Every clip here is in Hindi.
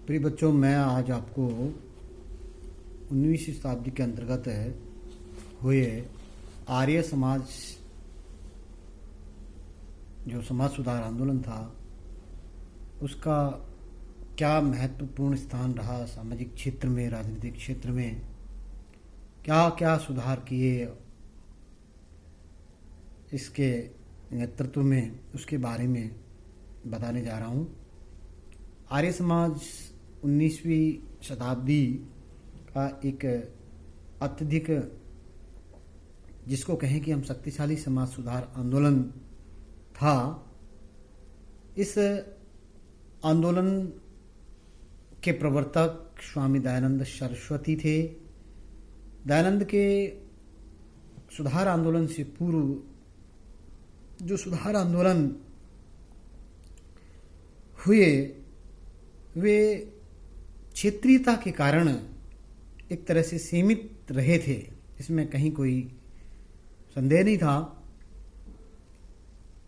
प्रिय बच्चों, मैं आज आपको 19वीं शताब्दी के अंतर्गत हुए आर्य समाज, जो समाज सुधार आंदोलन था, उसका क्या महत्वपूर्ण स्थान रहा सामाजिक क्षेत्र में, राजनीतिक क्षेत्र में, क्या क्या सुधार किए इसके नेतृत्व में, उसके बारे में बताने जा रहा हूँ। आर्य समाज 19वीं शताब्दी का एक अत्यधिक, जिसको कहें कि हम शक्तिशाली समाज सुधार आंदोलन था। इस आंदोलन के प्रवर्तक स्वामी दयानंद सरस्वती थे। दयानंद के सुधार आंदोलन से पूर्व जो सुधार आंदोलन हुए वे क्षेत्रीयता के कारण एक तरह से सीमित रहे थे, इसमें कहीं कोई संदेह नहीं था।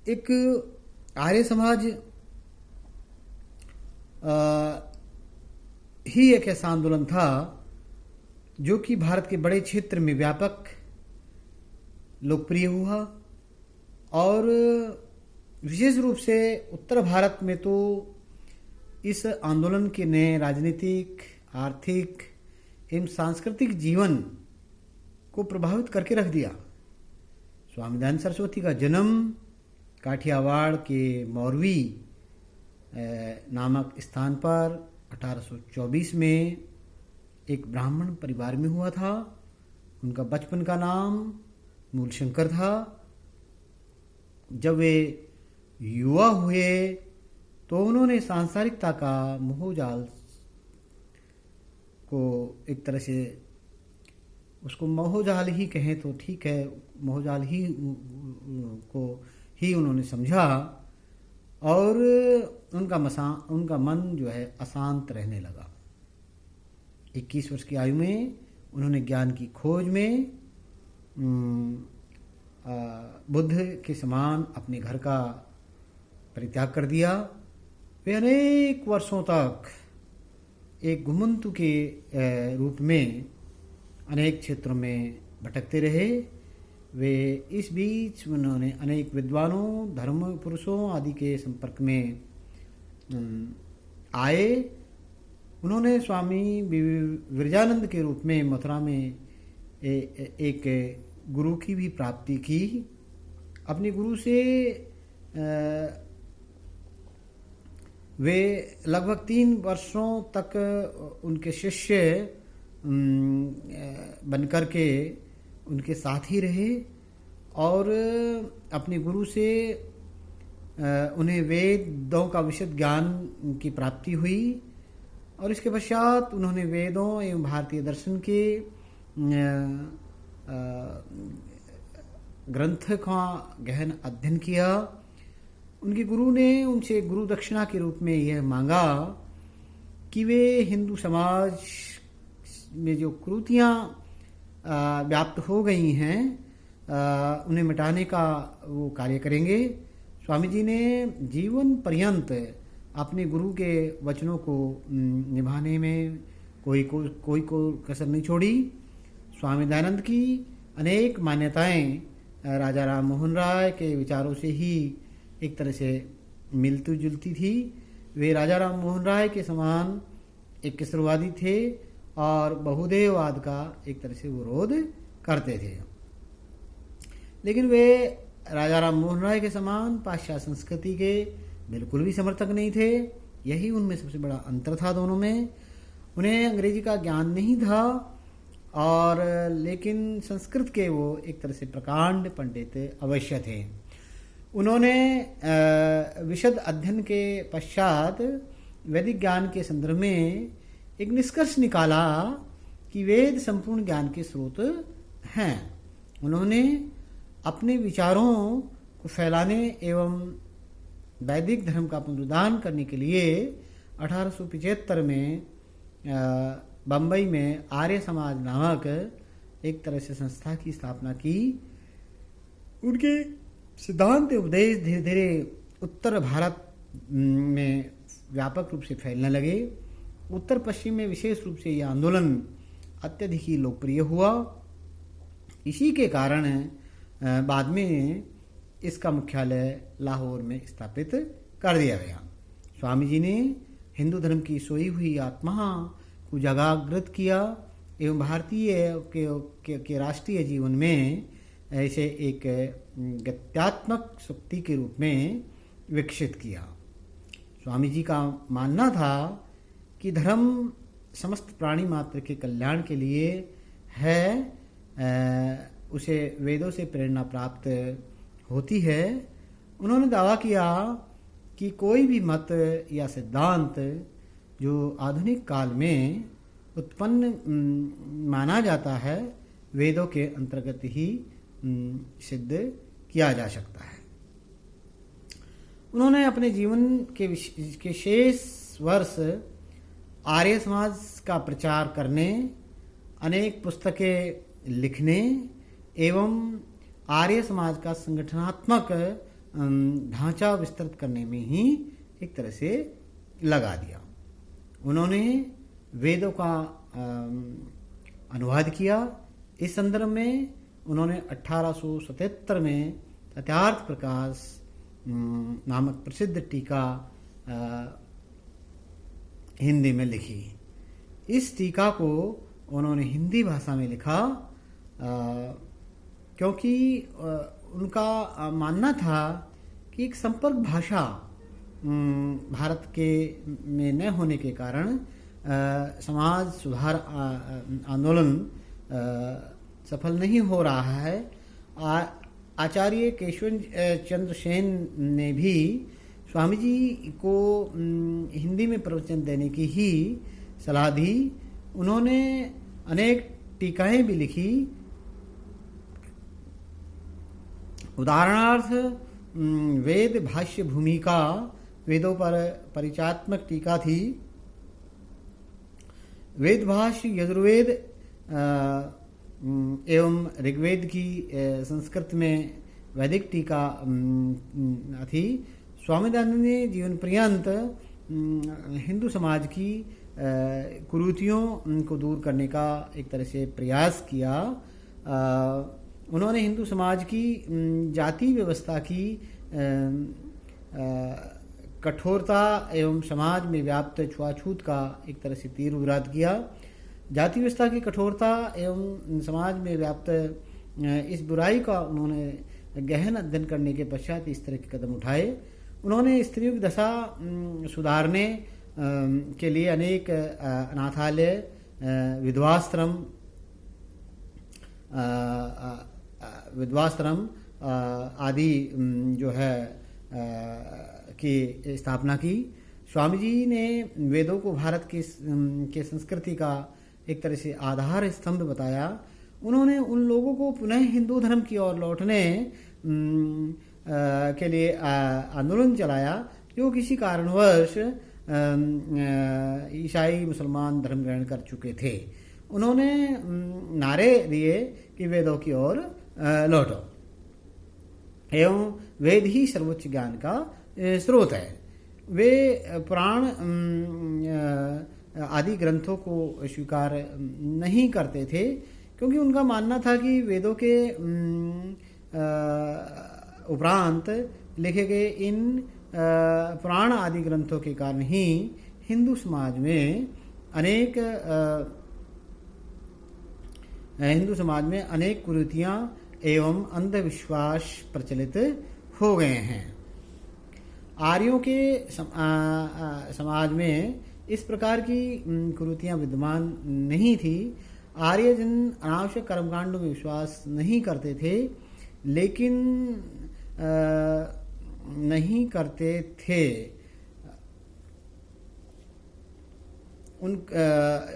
एक आर्य समाज ही एक ऐसा आंदोलन था जो कि भारत के बड़े क्षेत्र में व्यापक लोकप्रिय हुआ और विशेष रूप से उत्तर भारत में तो इस आंदोलन के ने राजनीतिक, आर्थिक एवं सांस्कृतिक जीवन को प्रभावित करके रख दिया। स्वामी दयानंद सरस्वती का जन्म काठियावाड़ के मौरवी नामक स्थान पर 1824 में एक ब्राह्मण परिवार में हुआ था। उनका बचपन का नाम मूलशंकर था। जब वे युवा हुए तो उन्होंने सांसारिकता का मोहजाल को एक तरह से, उसको मोहजाल ही कहें तो ठीक है, मोहजाल ही को ही उन्होंने समझा और उनका मन जो है अशांत रहने लगा। 21 वर्ष की आयु में उन्होंने ज्ञान की खोज में बुद्ध के समान अपने घर का परित्याग कर दिया। वे अनेक वर्षों तक एक घुमंतु के रूप में अनेक क्षेत्रों में भटकते रहे। वे इस बीच उन्होंने अनेक विद्वानों, धर्म पुरुषों आदि के संपर्क में आए। उन्होंने स्वामी विरजानंद के रूप में मथुरा में एक गुरु की भी प्राप्ति की। अपने गुरु से वे लगभग 3 वर्षों तक उनके शिष्य बनकर के उनके साथ ही रहे और अपने गुरु से उन्हें वेदों का विशद ज्ञान की प्राप्ति हुई और इसके पश्चात उन्होंने वेदों एवं भारतीय दर्शन के ग्रंथ का गहन अध्ययन किया। उनके गुरु ने उनसे गुरु दक्षिणा के रूप में यह मांगा कि वे हिंदू समाज में जो कुरीतियाँ व्याप्त हो गई हैं उन्हें मिटाने का वो कार्य करेंगे। स्वामी जी ने जीवन पर्यंत अपने गुरु के वचनों को निभाने में कोई कसर नहीं छोड़ी। स्वामी दयानंद की अनेक मान्यताएं राजा राम मोहन राय के विचारों से ही एक तरह से मिलती जुलती थी। वे राजा राम मोहन राय के समान एक किशोरवादी थे और बहुदेववाद का एक तरह से विरोध करते थे, लेकिन वे राजा राम मोहन राय के समान पाश्चात्य संस्कृति के बिल्कुल भी समर्थक नहीं थे। यही उनमें सबसे बड़ा अंतर था दोनों में। उन्हें अंग्रेजी का ज्ञान नहीं था और लेकिन संस्कृत के वो एक तरह से प्रकांड पंडित अवश्य थे। उन्होंने विशद अध्ययन के पश्चात वैदिक ज्ञान के संदर्भ में एक निष्कर्ष निकाला कि वेद संपूर्ण ज्ञान के स्रोत हैं। उन्होंने अपने विचारों को फैलाने एवं वैदिक धर्म का पुनरुद्धार करने के लिए 1875 में बम्बई में आर्य समाज नामक एक तरह से संस्था की स्थापना की। उनके सिद्धांत उपदेश धीरे धीरे उत्तर भारत में व्यापक रूप से फैलने लगे उत्तर पश्चिम में विशेष रूप से यह आंदोलन अत्यधिक ही लोकप्रिय हुआ। इसी के कारण बाद में इसका मुख्यालय लाहौर में स्थापित कर दिया गया। स्वामी जी ने हिंदू धर्म की सोई हुई आत्मा को जागृत किया एवं भारतीय के राष्ट्रीय जीवन में ऐसे एक गत्यात्मक शक्ति के रूप में विकसित किया। स्वामी जी का मानना था कि धर्म समस्त प्राणी मात्र के कल्याण के लिए है, उसे वेदों से प्रेरणा प्राप्त होती है। उन्होंने दावा किया कि कोई भी मत या सिद्धांत जो आधुनिक काल में उत्पन्न माना जाता है, वेदों के अंतर्गत ही सिद्ध किया जा सकता है। उन्होंने अपने जीवन के शेष वर्ष आर्य समाज का प्रचार करने, अनेक पुस्तकें लिखने एवं आर्य समाज का संगठनात्मक ढांचा विस्तृत करने में ही एक तरह से लगा दिया। उन्होंने वेदों का अनुवाद किया। इस संदर्भ में उन्होंने 1877 में तथ्यार्थ प्रकाश नामक प्रसिद्ध टीका हिंदी में लिखी। इस टीका को उन्होंने हिंदी भाषा में लिखा क्योंकि उनका मानना था कि एक संपर्क भाषा भारत के में न होने के कारण समाज सुधार आंदोलन सफल नहीं हो रहा है। आचार्य केशव चंद्र सेन ने भी स्वामी जी को हिंदी में प्रवचन देने की ही सलाह दी। उन्होंने अनेक टीकाएं भी लिखी। उदाहरणार्थ वेद भाष्य भूमिका वेदों पर परिचयात्मक टीका थी। वेद भाष्य यजुर्वेद एवं ऋग्वेद की संस्कृत में वैदिक टीका थी। स्वामी दयानंद ने जीवन पर्यंत हिंदू समाज की कुरीतियों को दूर करने का एक तरह से प्रयास किया। उन्होंने हिंदू समाज की जाति व्यवस्था की कठोरता एवं समाज में व्याप्त छुआछूत का एक तरह से तीव्र विरोध किया। जाति व्यवस्था की कठोरता एवं समाज में व्याप्त इस बुराई का उन्होंने गहन अध्ययन करने के पश्चात इस तरह के कदम उठाए। उन्होंने स्त्रियों की दशा सुधारने के लिए अनेक अनाथालय, विधवाश्रम आदि जो है की स्थापना की। स्वामी जी ने वेदों को भारत के संस्कृति का एक तरह से आधार स्तंभ बताया। उन्होंने उन लोगों को पुनः हिंदू धर्म की ओर लौटने के लिए आंदोलन चलाया जो किसी कारणवश ईसाई मुसलमान धर्म ग्रहण कर चुके थे। उन्होंने नारे दिए कि वेदों की ओर लौटो एवं वेद ही सर्वोच्च ज्ञान का स्रोत है। वे पुराण आदि ग्रंथों को स्वीकार नहीं करते थे क्योंकि उनका मानना था कि वेदों के उपरांत लिखे गए इन पुराण आदि ग्रंथों के कारण ही हिंदू समाज में अनेक कुरीतियां एवं अंधविश्वास प्रचलित हो गए हैं। आर्यों के समाज में इस प्रकार की कुरीतियां विद्यमान नहीं थी। आर्यजन अनावश्यक कर्मकांडों में विश्वास नहीं करते थे, लेकिन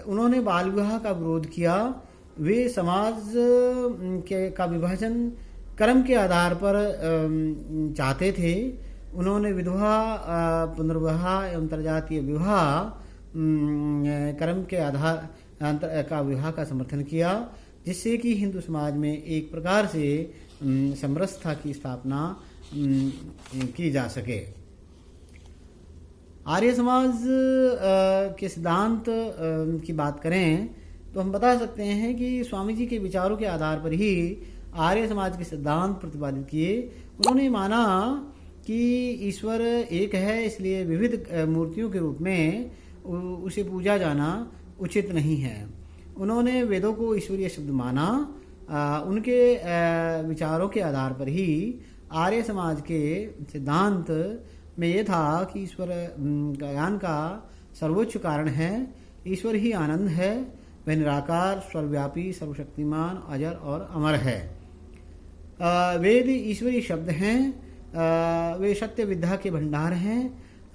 उन्होंने बाल विवाह का विरोध किया। वे समाज का विभाजन कर्म के आधार पर चाहते थे। उन्होंने विधवा पुनर्विवाह एवं अंतरजातीय विवाह कर्म के आधार का विवाह का समर्थन किया, जिससे कि हिंदू समाज में एक प्रकार से समरसता की स्थापना की जा सके। आर्य समाज के सिद्धांत की बात करें तो हम बता सकते हैं कि स्वामी जी के विचारों के आधार पर ही आर्य समाज के सिद्धांत प्रतिपादित किए। उन्होंने माना कि ईश्वर एक है, इसलिए विविध मूर्तियों के रूप में उसे पूजा जाना उचित नहीं है। उन्होंने वेदों को ईश्वरीय शब्द माना। उनके विचारों के आधार पर ही आर्य समाज के सिद्धांत में यह था कि ईश्वर ज्ञान का सर्वोच्च कारण है। ईश्वर ही आनंद है, वह निराकार, सर्वव्यापी, सर्वशक्तिमान, अजर और अमर है। वेद ईश्वरीय शब्द हैं, वे सत्य विद्या के भंडार हैं।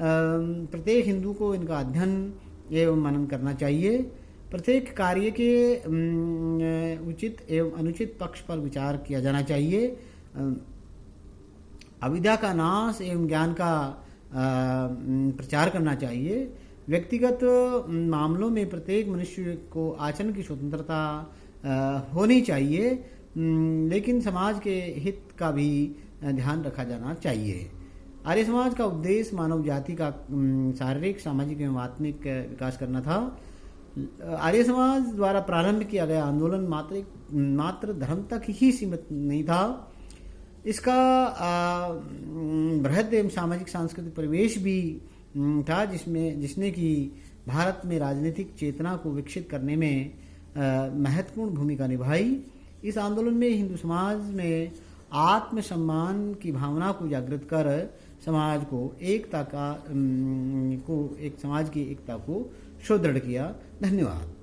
प्रत्येक हिंदू को इनका अध्ययन एवं मनन करना चाहिए। प्रत्येक कार्य के उचित एवं अनुचित पक्ष पर विचार किया जाना चाहिए। अविद्या का नाश एवं ज्ञान का प्रचार करना चाहिए। व्यक्तिगत मामलों में प्रत्येक मनुष्य को आचरण की स्वतंत्रता होनी चाहिए, लेकिन समाज के हित का भी ध्यान रखा जाना चाहिए। आर्य समाज का उद्देश्य मानव जाति का शारीरिक, सामाजिक एवं आत्मिक विकास करना था। आर्य समाज द्वारा प्रारंभ किया गया आंदोलन मात्र धर्म तक ही सीमित नहीं था। इसका बृहद एवं सामाजिक सांस्कृतिक परिवेश भी था, जिसने कि भारत में राजनीतिक चेतना को विकसित करने में महत्वपूर्ण भूमिका निभाई। इस आंदोलन में हिंदू समाज में आत्मसम्मान की भावना को जागृत कर समाज की एकता को सुदृढ़ किया। धन्यवाद।